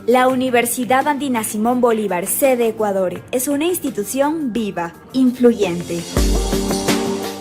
La Universidad Andina Simón Bolívar, sede Ecuador, es una institución viva, influyente.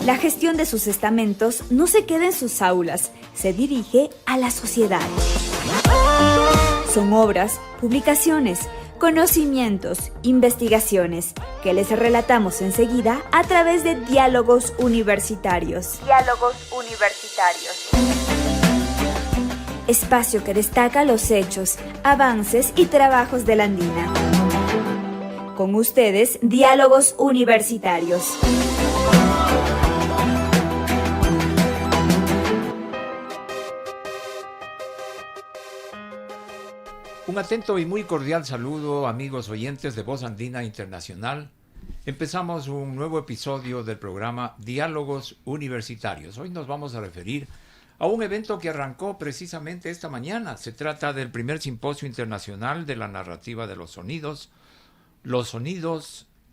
La gestión de sus estamentos no se queda en sus aulas, se dirige a la sociedad. Son obras, publicaciones, conocimientos, investigaciones, que les relatamos enseguida a través de Diálogos Universitarios. Diálogos Universitarios. Espacio que destaca los hechos, avances y trabajos de la Andina. Con ustedes, Diálogos Universitarios. Un atento y muy cordial saludo, amigos oyentes de Voz Andina Internacional. Empezamos un nuevo episodio del programa Diálogos Universitarios. Hoy nos vamos a referir a un evento que arrancó precisamente esta mañana. Se trata del primer simposio internacional de la narrativa de los sonidos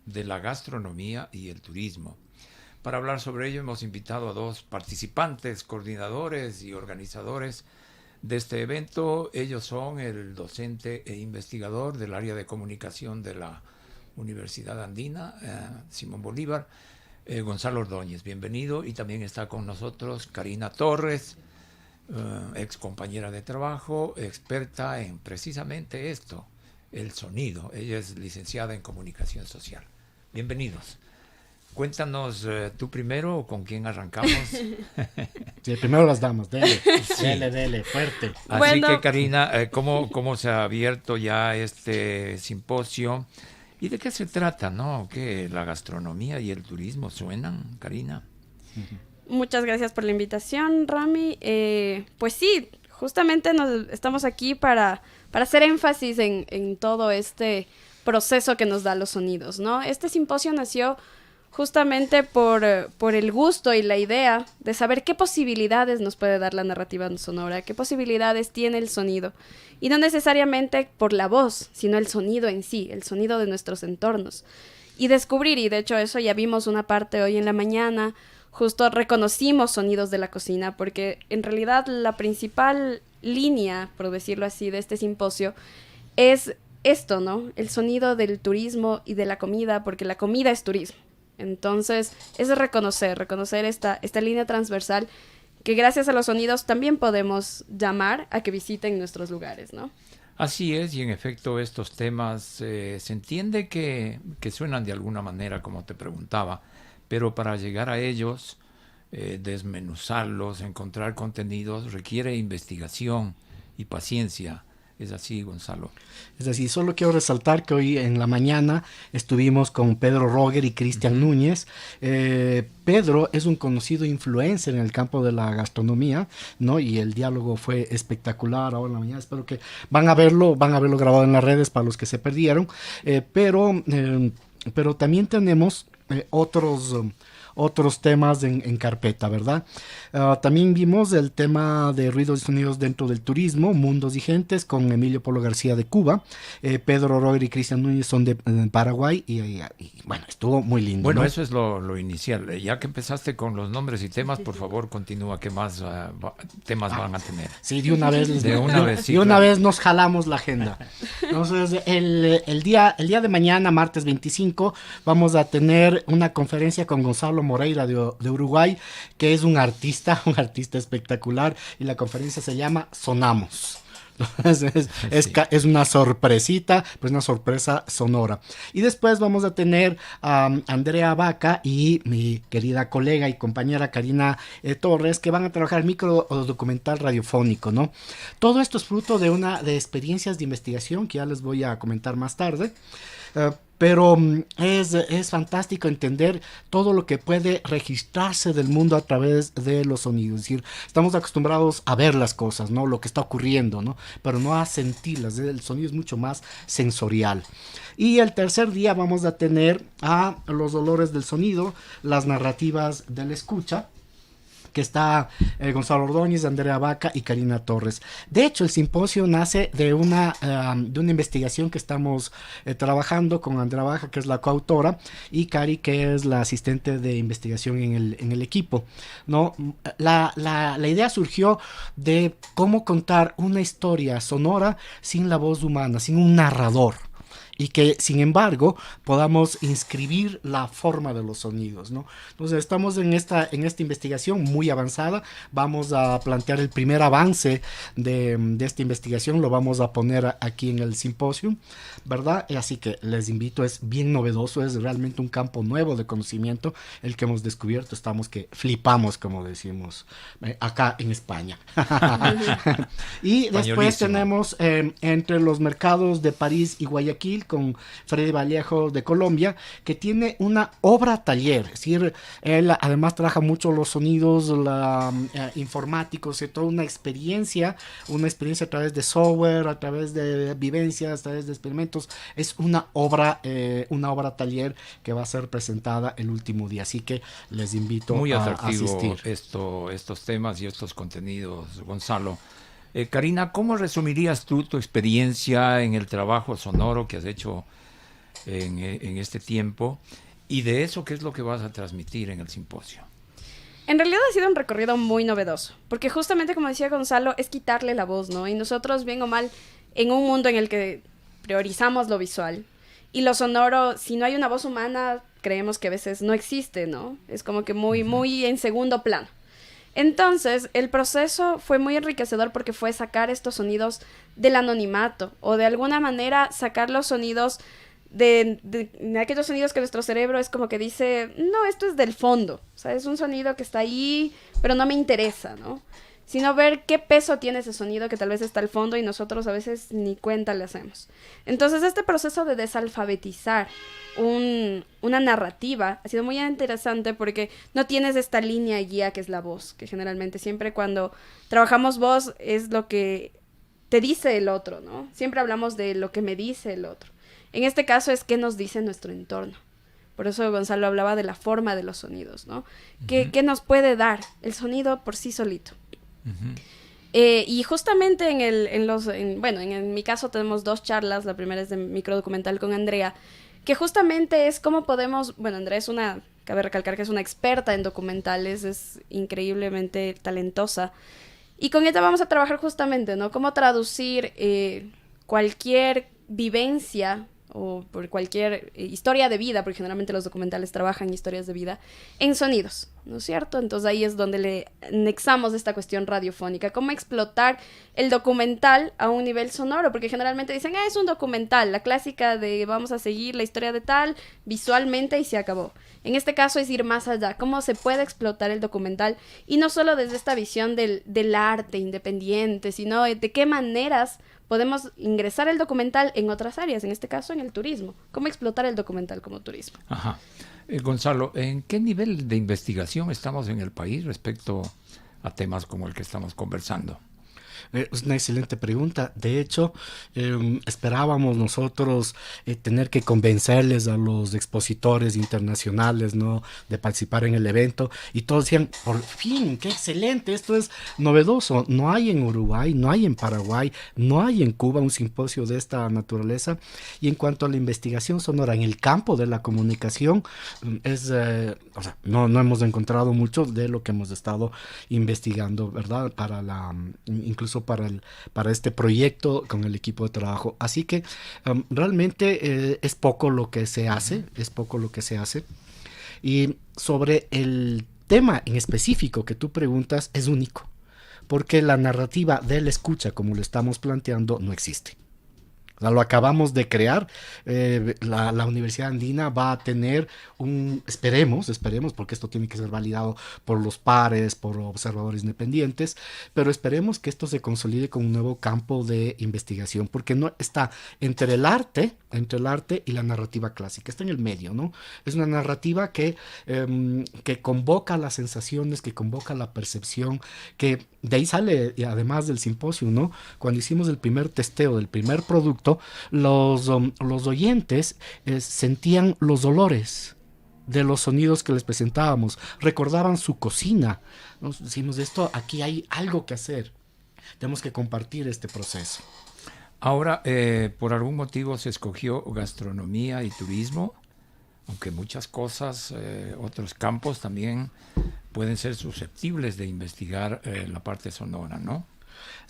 de la gastronomía y el turismo. Para hablar sobre ello hemos invitado a dos participantes, coordinadores y organizadores de este evento. Ellos son el docente e investigador del área de comunicación de la Universidad Andina, Simón Bolívar, Gonzalo Ordóñez, bienvenido. Y también está con nosotros Karina Torres, ex compañera de trabajo, experta en precisamente esto, el sonido. Ella es licenciada en comunicación social. Bienvenidos. Cuéntanos tú primero, ¿con quién arrancamos? Sí, primero las damas, dele, Sí. dele, fuerte. Así que Karina, ¿cómo se ha abierto ya este simposio? ¿Y de qué se trata, no? ¿Que la gastronomía y el turismo suenan, Karina? Muchas gracias por la invitación, Rami. Pues sí, justamente estamos aquí para hacer énfasis en todo este proceso que nos da los sonidos, ¿no? Este simposio nació justamente por el gusto y la idea de saber qué posibilidades nos puede dar la narrativa sonora, qué posibilidades tiene el sonido. Y no necesariamente por la voz, sino el sonido en sí, el sonido de nuestros entornos. Y descubrir, y de hecho eso ya vimos una parte hoy en la mañana, justo reconocimos sonidos de la cocina, porque en realidad la principal línea, por decirlo así, de este simposio es esto, ¿no? El sonido del turismo y de la comida, porque la comida es turismo. Entonces, es reconocer esta línea transversal que gracias a los sonidos también podemos llamar a que visiten nuestros lugares, ¿no? Así es, y en efecto estos temas se entiende que suenan de alguna manera, como te preguntaba, pero para llegar a ellos, desmenuzarlos, encontrar contenidos, requiere investigación y paciencia. ¿Es así, Gonzalo? Es así, solo quiero resaltar que hoy en la mañana estuvimos con Pedro Roger y Cristian Núñez. Pedro es un conocido influencer en el campo de la gastronomía, ¿no? Y el diálogo fue espectacular ahora en la mañana. Espero que van a verlo grabado en las redes para los que se perdieron. Pero también tenemos otros temas en carpeta, ¿verdad? También vimos el tema de ruidos y sonidos dentro del turismo, mundos y gentes, con Emilio Polo García de Cuba, Pedro Roger y Cristian Núñez son de Paraguay, y bueno, estuvo muy lindo. Bueno, ¿no? eso es lo inicial. Ya que empezaste con los nombres y temas, por favor, continúa. ¿Qué más temas van a tener? Sí, de una vez. De una vez, sí, de una claro. vez nos jalamos la agenda. Entonces, el día de mañana, martes 25, vamos a tener una conferencia con Gonzalo Moreira de Uruguay, que es un artista espectacular, y la conferencia se llama Sonamos. Es una sorpresita, pues una sorpresa sonora. Y después vamos a tener a Andrea Vaca y mi querida colega y compañera Karina Torres, que van a trabajar micro documental radiofónico, ¿no? Todo esto es fruto de experiencias de investigación que ya les voy a comentar más tarde. Pero es fantástico entender todo lo que puede registrarse del mundo a través de los sonidos. Es decir, estamos acostumbrados a ver las cosas, ¿no? Lo que está ocurriendo, ¿no? Pero no a sentirlas. El sonido es mucho más sensorial. Y el tercer día vamos a tener a los olores del sonido, las narrativas de la escucha, que está Gonzalo Ordóñez, Andrea Vaca y Karina Torres. De hecho, el simposio nace de una investigación que estamos trabajando con Andrea Vaca, que es la coautora, y Cari, que es la asistente de investigación en el equipo, ¿no? La idea surgió de cómo contar una historia sonora sin la voz humana, sin un narrador. Y que, sin embargo, podamos inscribir la forma de los sonidos, ¿no? Entonces, estamos en esta investigación muy avanzada. Vamos a plantear el primer avance de esta investigación. Lo vamos a poner aquí en el simposio, ¿verdad? Así que les invito, es bien novedoso, es realmente un campo nuevo de conocimiento el que hemos descubierto. Estamos que flipamos, como decimos acá en España. Y después tenemos entre los mercados de París y Guayaquil, con Freddy Vallejo de Colombia, que tiene una obra taller. Es decir, él además trabaja mucho los sonidos informáticos y toda una experiencia a través de software, a través de vivencias, a través de experimentos. Es una obra taller que va a ser presentada el último día, así que les invito muy a atractivo asistir. Estos temas y estos contenidos, Gonzalo. Karina, ¿cómo resumirías tú tu experiencia en el trabajo sonoro que has hecho en este tiempo? Y de eso, ¿qué es lo que vas a transmitir en el simposio? En realidad ha sido un recorrido muy novedoso, porque justamente, como decía Gonzalo, es quitarle la voz, ¿no? Y nosotros, bien o mal, en un mundo en el que priorizamos lo visual y lo sonoro, si no hay una voz humana, creemos que a veces no existe, ¿no? Es como que muy en segundo plano. Entonces, el proceso fue muy enriquecedor porque fue sacar estos sonidos del anonimato o de alguna manera sacar los sonidos de aquellos sonidos que nuestro cerebro es como que dice, no, esto es del fondo, o sea, es un sonido que está ahí, pero no me interesa, ¿no? Sino ver qué peso tiene ese sonido que tal vez está al fondo y nosotros a veces ni cuenta le hacemos. Entonces, este proceso de desalfabetizar una narrativa ha sido muy interesante porque no tienes esta línea guía que es la voz, que generalmente siempre cuando trabajamos voz es lo que te dice el otro, ¿no? Siempre hablamos de lo que me dice el otro. En este caso es qué nos dice nuestro entorno. Por eso Gonzalo hablaba de la forma de los sonidos, ¿no? ¿Qué nos puede dar el sonido por sí solito? Uh-huh. Y justamente en mi caso tenemos 2 charlas. La primera es de microdocumental con Andrea, que justamente es cómo podemos, Andrea cabe recalcar que es una experta en documentales, es increíblemente talentosa, y con ella vamos a trabajar justamente, ¿no? Cómo traducir cualquier vivencia o por cualquier historia de vida, porque generalmente los documentales trabajan historias de vida, en sonidos, ¿no es cierto? Entonces ahí es donde le anexamos esta cuestión radiofónica, cómo explotar el documental a un nivel sonoro, porque generalmente dicen, es un documental, la clásica de vamos a seguir la historia de tal visualmente y se acabó. En este caso es ir más allá, cómo se puede explotar el documental, y no solo desde esta visión del arte independiente, sino de qué maneras podemos ingresar el documental en otras áreas, en este caso en el turismo. ¿Cómo explotar el documental como turismo? Ajá. Gonzalo, ¿en qué nivel de investigación estamos en el país respecto a temas como el que estamos conversando? Es una excelente pregunta. De hecho, esperábamos nosotros tener que convencerles a los expositores internacionales, ¿no?, de participar en el evento, y todos decían, por fin, qué excelente, esto es novedoso. No hay en Uruguay, no hay en Paraguay, no hay en Cuba un simposio de esta naturaleza. Y en cuanto a la investigación sonora en el campo de la comunicación, no hemos encontrado mucho de lo que hemos estado investigando, ¿verdad?, incluso para este proyecto con el equipo de trabajo. Así que realmente es poco lo que se hace, y sobre el tema en específico que tú preguntas es único, porque la narrativa de la escucha, como lo estamos planteando, no existe. Lo acabamos de crear. La Universidad Andina va a tener esperemos, porque esto tiene que ser validado por los pares, por observadores independientes, pero esperemos que esto se consolide con un nuevo campo de investigación, porque no está entre el arte y la narrativa clásica, está en el medio, ¿no? Es una narrativa que convoca las sensaciones, que convoca la percepción, que de ahí sale, y además del simposio, ¿no? Cuando hicimos el primer testeo del primer producto, los oyentes sentían los olores, de los sonidos que les presentábamos. Recordaban su cocina. Nos decimos, aquí hay algo que hacer. Tenemos que compartir este proceso. Ahora, por algún motivo se escogió gastronomía y turismo, aunque muchas cosas, otros campos también pueden ser susceptibles de investigar la parte sonora, ¿no?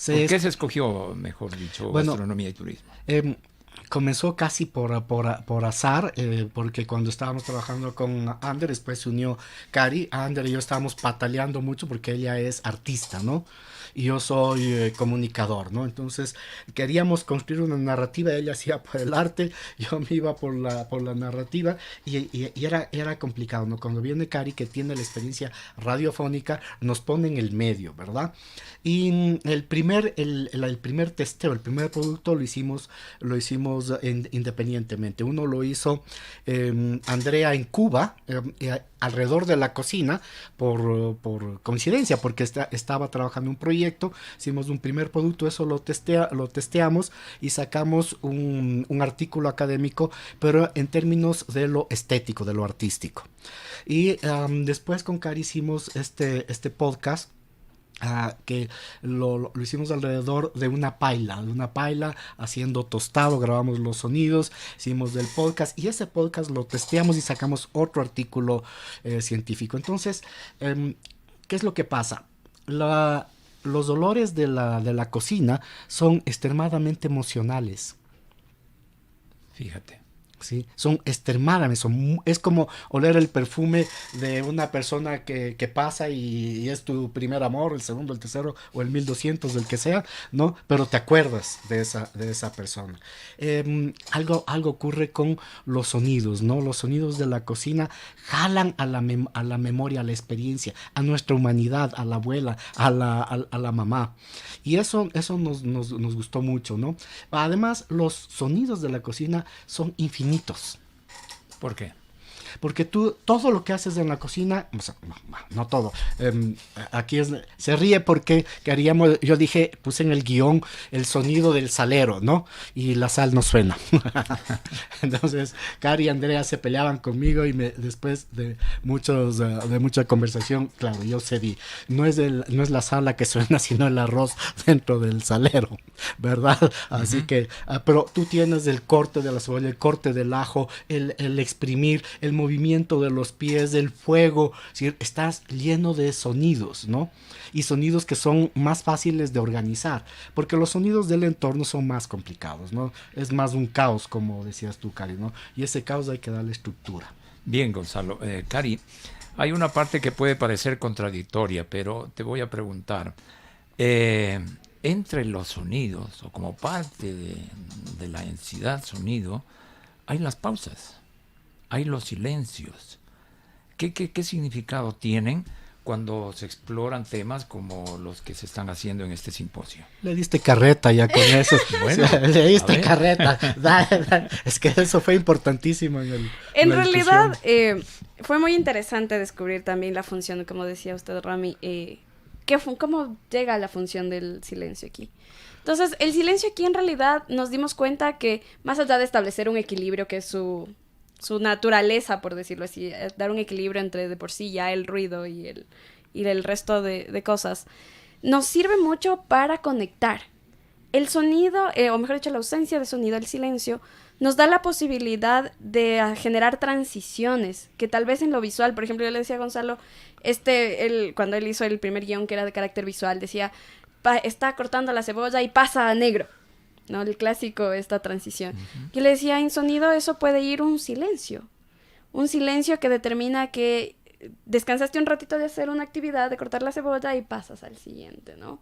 ¿Por qué se escogió, mejor dicho, gastronomía y turismo? Comenzó casi por azar, porque cuando estábamos trabajando con Ander, después se unió Cari. Ander y yo estábamos pataleando mucho porque ella es artista, ¿no? Y yo soy comunicador, ¿no? Entonces queríamos construir una narrativa, ella hacía por el arte, yo me iba por la narrativa y era complicado, ¿no? Cuando viene Cari, que tiene la experiencia radiofónica, nos pone en el medio, ¿verdad? Y el primer testeo, el primer producto lo hicimos independientemente. Uno lo hizo Andrea en Cuba, alrededor de la cocina, por coincidencia, porque estaba trabajando un proyecto, hicimos un primer producto, eso lo testeamos y sacamos un artículo académico, pero en términos de lo estético, de lo artístico. Y después con Cari hicimos este podcast, que lo hicimos alrededor de una paila haciendo tostado, grabamos los sonidos, hicimos del podcast y ese podcast lo testeamos y sacamos otro artículo científico. Entonces, ¿qué es lo que pasa? Los olores de la cocina son extremadamente emocionales. Fíjate. Sí, son extremadamente, es como oler el perfume de una persona que pasa y es tu primer amor, el segundo, el tercero o el 1200 del que sea, ¿no? Pero te acuerdas de esa persona. Algo ocurre con los sonidos, ¿no? Los sonidos de la cocina jalan a la memoria, a la experiencia, a nuestra humanidad, a la abuela, a la mamá. Y eso nos gustó mucho, ¿no? Además, los sonidos de la cocina son infinitos. ¿Por qué? Porque tú, todo lo que haces en la cocina, o sea, no todo, aquí se ríe porque queríamos, yo dije, puse en el guión el sonido del salero, ¿no? Y la sal no suena. Entonces, Cari y Andrea se peleaban conmigo y después de mucha conversación, claro, yo cedí. No es la sal la que suena, sino el arroz dentro del salero, ¿verdad? Así que, pero tú tienes el corte de la cebolla, el corte del ajo, el exprimir, el movimiento de los pies, del fuego, ¿sí? Estás lleno de sonidos, ¿no? Y sonidos que son más fáciles de organizar, porque los sonidos del entorno son más complicados, ¿no? Es más un caos, como decías tú, Cari, ¿no? Y ese caos hay que darle estructura. Bien, Gonzalo. Cari, hay una parte que puede parecer contradictoria, pero te voy a preguntar, entre los sonidos, o como parte de la entidad sonido, hay las pausas. Hay los silencios. ¿Qué significado tienen cuando se exploran temas como los que se están haciendo en este simposio? Le diste carreta ya con eso. Bueno, le diste carreta. Es que eso fue importantísimo en realidad, fue muy interesante descubrir también la función, como decía usted, Rami, cómo llega la función del silencio aquí. Entonces, el silencio aquí en realidad nos dimos cuenta que más allá de establecer un equilibrio que es su naturaleza, por decirlo así, dar un equilibrio entre de por sí ya el ruido y el resto de cosas, nos sirve mucho para conectar. El sonido, o mejor dicho, la ausencia de sonido, el silencio, nos da la posibilidad de generar transiciones, que tal vez en lo visual, por ejemplo, yo le decía a Gonzalo, cuando él hizo el primer guión que era de carácter visual, decía, está cortando la cebolla y pasa a negro, ¿no? El clásico, esta transición. Yo le decía, en sonido eso puede ir un silencio que determina que descansaste un ratito de hacer una actividad, de cortar la cebolla y pasas al siguiente, ¿no?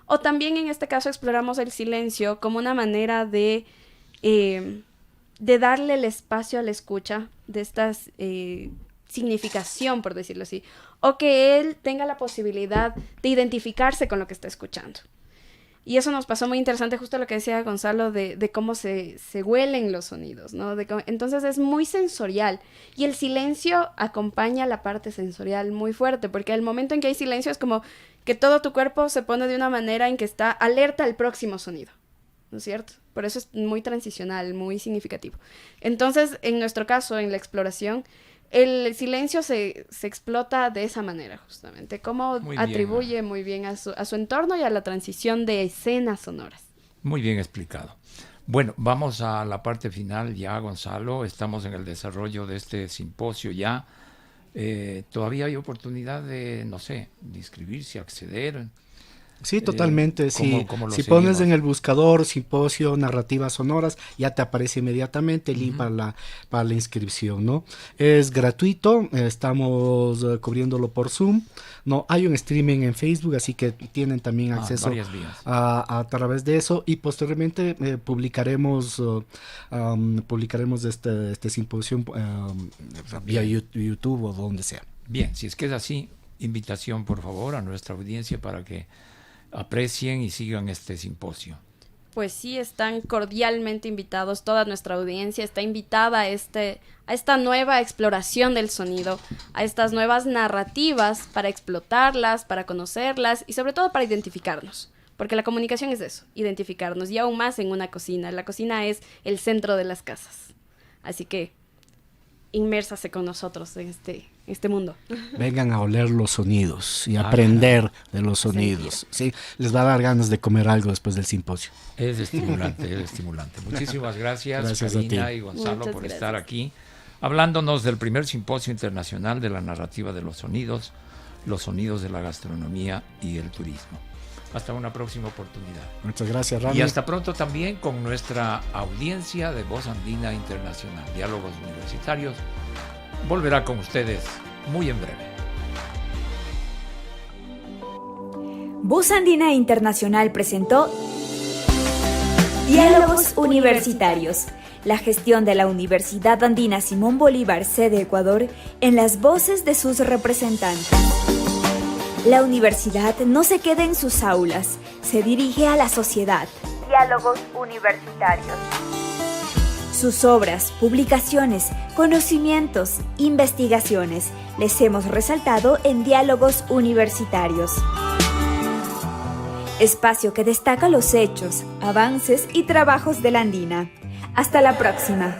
O también en este caso exploramos el silencio como una manera de darle el espacio a la escucha, de esta significación, por decirlo así, o que él tenga la posibilidad de identificarse con lo que está escuchando. Y eso nos pasó muy interesante, justo lo que decía Gonzalo, de cómo se huelen los sonidos, ¿no? Entonces es muy sensorial. Y el silencio acompaña la parte sensorial muy fuerte, porque al momento en que hay silencio es como que todo tu cuerpo se pone de una manera en que está alerta al próximo sonido, ¿no es cierto? Por eso es muy transicional, muy significativo. Entonces, en nuestro caso, en la exploración, el silencio se explota de esa manera, justamente. Cómo Muy bien. atribuye muy bien a su entorno y a la transición de escenas sonoras. Muy bien explicado. Bueno, vamos a la parte final ya, Gonzalo. Estamos en el desarrollo de este simposio ya. Todavía hay oportunidad de, no sé, de inscribirse, acceder. Sí, totalmente. ¿Cómo lo Si pones seguimos? en el buscador simposio narrativas sonoras, ya te aparece inmediatamente el link para la inscripción, ¿no? Es gratuito, estamos cubriéndolo por Zoom, ¿no? Hay un streaming en Facebook, así que tienen también acceso varias vías. a través de eso, y posteriormente publicaremos este simposio vía YouTube o donde sea. Bien, si es que es así, invitación por favor a nuestra audiencia para que aprecien y sigan este simposio. Pues sí, están cordialmente invitados, toda nuestra audiencia está invitada a esta nueva exploración del sonido, a estas nuevas narrativas para explotarlas, para conocerlas y sobre todo para identificarnos. Porque la comunicación es eso, identificarnos, y aún más en una cocina. La cocina es el centro de las casas. Así que inmérsase con nosotros en este mundo. Vengan a oler los sonidos y aprender de los sonidos. Sí, les va a dar ganas de comer algo después del simposio. Es estimulante, es estimulante. Muchísimas gracias, Gracias a Karina ti. y Gonzalo, Muchas por gracias. estar aquí, hablándonos del primer simposio internacional de la narrativa de los sonidos de la gastronomía y el turismo. Hasta una próxima oportunidad. Muchas gracias, Rami. Y hasta pronto también con nuestra audiencia de Voz Andina Internacional, Diálogos Universitarios. Volverá con ustedes muy en breve. Voz Andina Internacional presentó Diálogos Universitarios, la gestión de la Universidad Andina Simón Bolívar, sede Ecuador, en las voces de sus representantes. La universidad no se queda en sus aulas, se dirige a la sociedad. Diálogos Universitarios. Sus obras, publicaciones, conocimientos, investigaciones, les hemos resaltado en Diálogos Universitarios. Espacio que destaca los hechos, avances y trabajos de la Andina. Hasta la próxima.